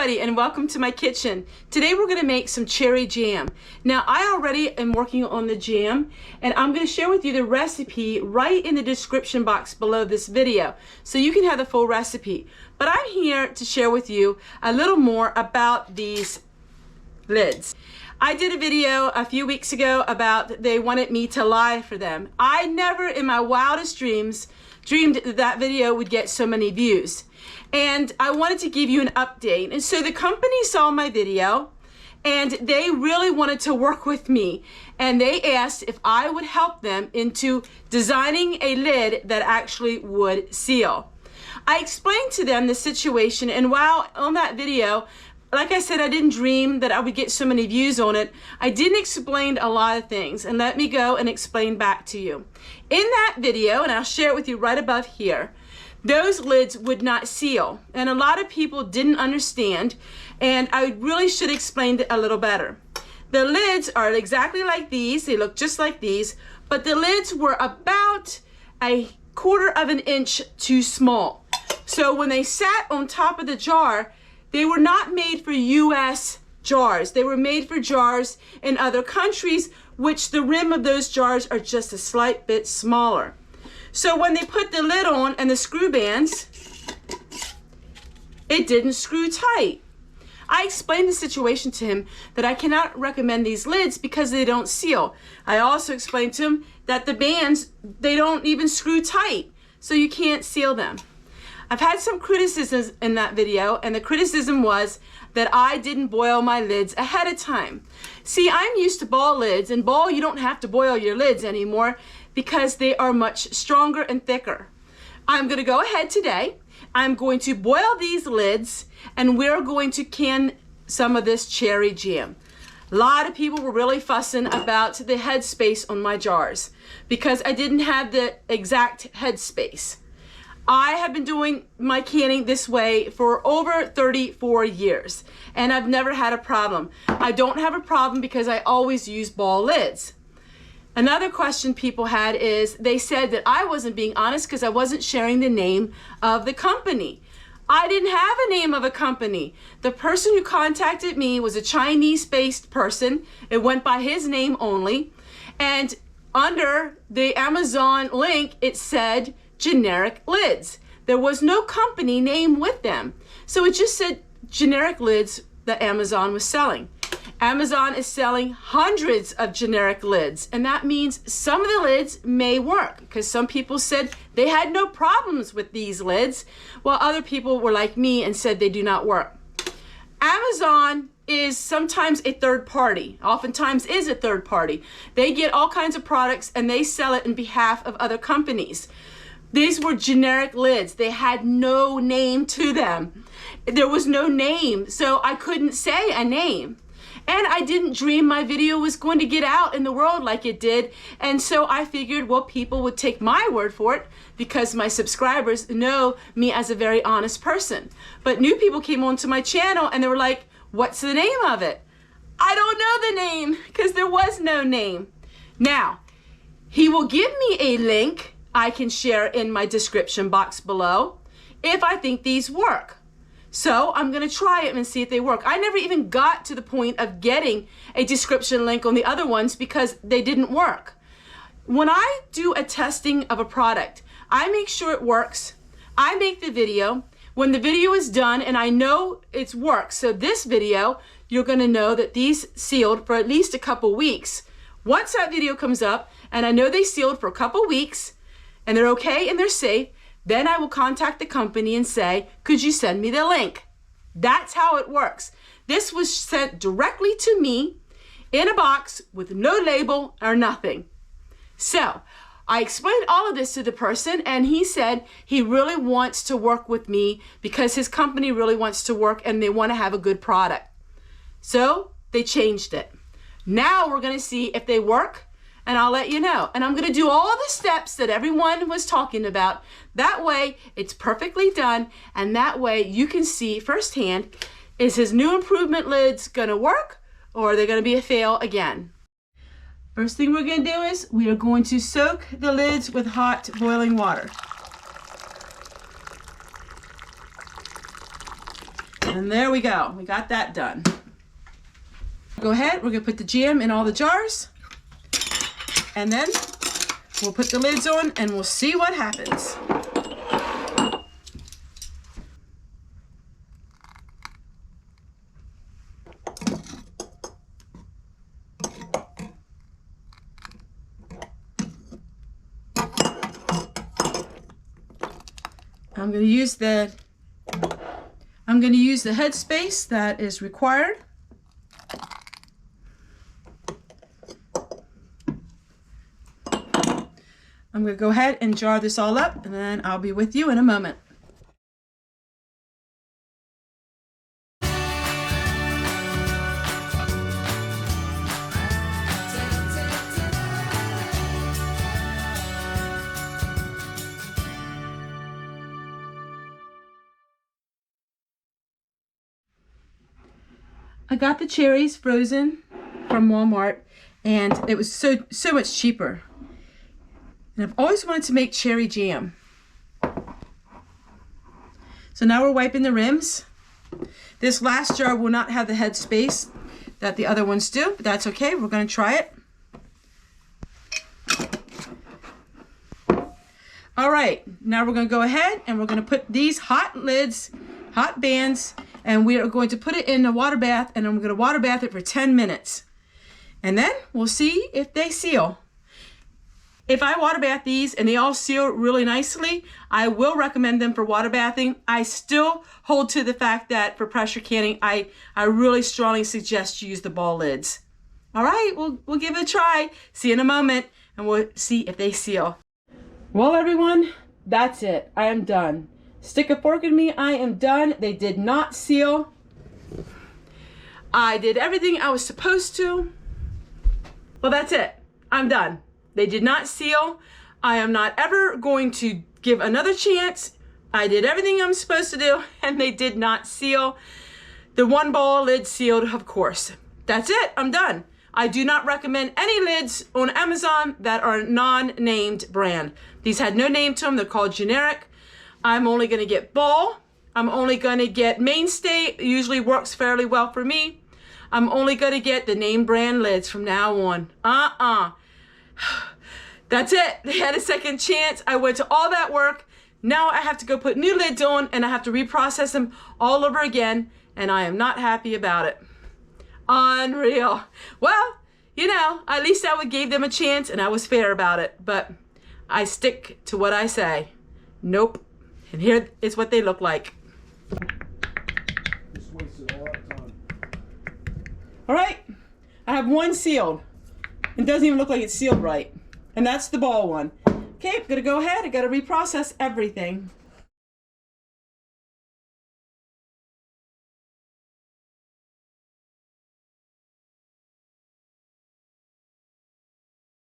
everybody, and welcome to my kitchen. Today we're going to make some cherry jam. Now I already am working on the jam, and I'm going to share with you the recipe right in the description box below this video so you can have the full recipe. But I'm here to share with you a little more about these lids. I did a video a few weeks ago about they wanted me to lie for them. I never in my wildest dreams dreamed that video would get so many views. And I wanted to give you an update. And so the company saw my video and they really wanted to work with me. And they asked if I would help them into designing a lid that actually would seal. I explained to them the situation, and while on that video, like I said, I didn't dream that I would get so many views on it. I didn't explain a lot of things, and let me go and explain back to you. In that video, and I'll share it with you right above here, those lids would not seal, and a lot of people didn't understand, and I really should have explained it a little better. The lids are exactly like these. They look just like these, but the lids were about 1/4 of an inch too small. So when they sat on top of the jar, they were not made for US jars. They were made for jars in other countries, which the rim of those jars are just a slight bit smaller. So when they put the lid on and the screw bands, it didn't screw tight. I explained the situation to him that I cannot recommend these lids because they don't seal. I also explained to him that the bands, they don't even screw tight, so you can't seal them. I've had some criticisms in that video, and the criticism was that I didn't boil my lids ahead of time. See, I'm used to ball lids, and ball, you don't have to boil your lids anymore because they are much stronger and thicker. I'm gonna go ahead today. I'm going to boil these lids, and we're going to can some of this cherry jam. A lot of people were really fussing about the headspace on my jars because I didn't have the exact headspace. I have been doing my canning this way for over 34 years, and I've never had a problem. I don't have a problem because I always use ball lids. Another question people had is they said that I wasn't being honest because I wasn't sharing the name of the company. I didn't have a name of a company. The person who contacted me was a Chinese-based person. It went by his name only, and under the Amazon link it said generic lids. There was no company name with them. So it just said generic lids that Amazon was selling. Amazon is selling hundreds of generic lids, and that means some of the lids may work because some people said they had no problems with these lids, while other people were like me and said they do not work. Amazon is sometimes a third party, oftentimes is a third party. They get all kinds of products and they sell it in behalf of other companies. These were generic lids. They had no name to them. There was no name, so I couldn't say a name. And I didn't dream my video was going to get out in the world like it did. And so I figured, well, people would take my word for it because my subscribers know me as a very honest person. But new people came onto my channel and they were like, what's the name of it? I don't know the name because there was no name. Now, he will give me a link I can share in my description box below if I think these work. So I'm gonna try it and see if they work. I never even got to the point of getting a description link on the other ones because they didn't work. When I do a testing of a product, I make sure it works. I make the video. When the video is done and I know it's worked, so this video, you're gonna know that these sealed for at least a couple weeks. Once that video comes up and I know they sealed for a couple weeks, and they're okay and they're safe, then I will contact the company and say, could you send me the link? That's how it works. This was sent directly to me in a box with no label or nothing. So I explained all of this to the person, and he said he really wants to work with me because his company really wants to work and they want to have a good product. So they changed it. Now we're going to see if they work, and I'll let you know. And I'm gonna do all the steps that everyone was talking about. That way, it's perfectly done, and that way you can see firsthand, is his new improvement lids gonna work, or are they gonna be a fail again? First thing we're gonna do is, we are going to soak the lids with hot boiling water. And there we go. We got that done. Go ahead. We're going to put the jam in all the jars. And then we'll put the lids on and we'll see what happens. I'm going to use the headspace that is required. I'm going to go ahead and jar this all up, and then I'll be with you in a moment. I got the cherries frozen from Walmart, and it was so much cheaper. And I've always wanted to make cherry jam. So now we're wiping the rims. This last jar will not have the head space that the other ones do, but that's okay. We're going to try it. All right, now we're going to go ahead and we're going to put these hot lids, hot bands, and we are going to put it in a water bath, and I'm going to water bath it for 10 minutes. And then we'll see if they seal. If I water bath these and they all seal really nicely, I will recommend them for water bathing. I still hold to the fact that for pressure canning, I really strongly suggest you use the ball lids. All right, we'll give it a try. See you in a moment, and we'll see if they seal. Well, everyone, that's it. I am done. Stick a fork in me. I am done. They did not seal. I did everything I was supposed to. Well, that's it. I'm done. They did not seal. I am not ever going to give another chance. I did everything I'm supposed to do, and they did not seal. The one ball lid sealed, of course. That's it. I'm done. I do not recommend any lids on Amazon that are non-named brand. These had no name to them. They're called generic. I'm only going to get ball. I'm only going to get mainstay. It usually works fairly well for me. I'm only going to get the name brand lids from now on. That's it. They had a second chance. I went to all that work. Now I have to go put new lids on, and I have to reprocess them all over again, and I am not happy about it. Unreal. Well, you know, at least I gave them a chance, and I was fair about it, but I stick to what I say. Nope. And here is what they look like. Just wasted a lot of time. All right. I have one sealed. It doesn't even look like it's sealed right. And that's the ball one. Okay, I'm gonna go ahead. I gotta reprocess everything.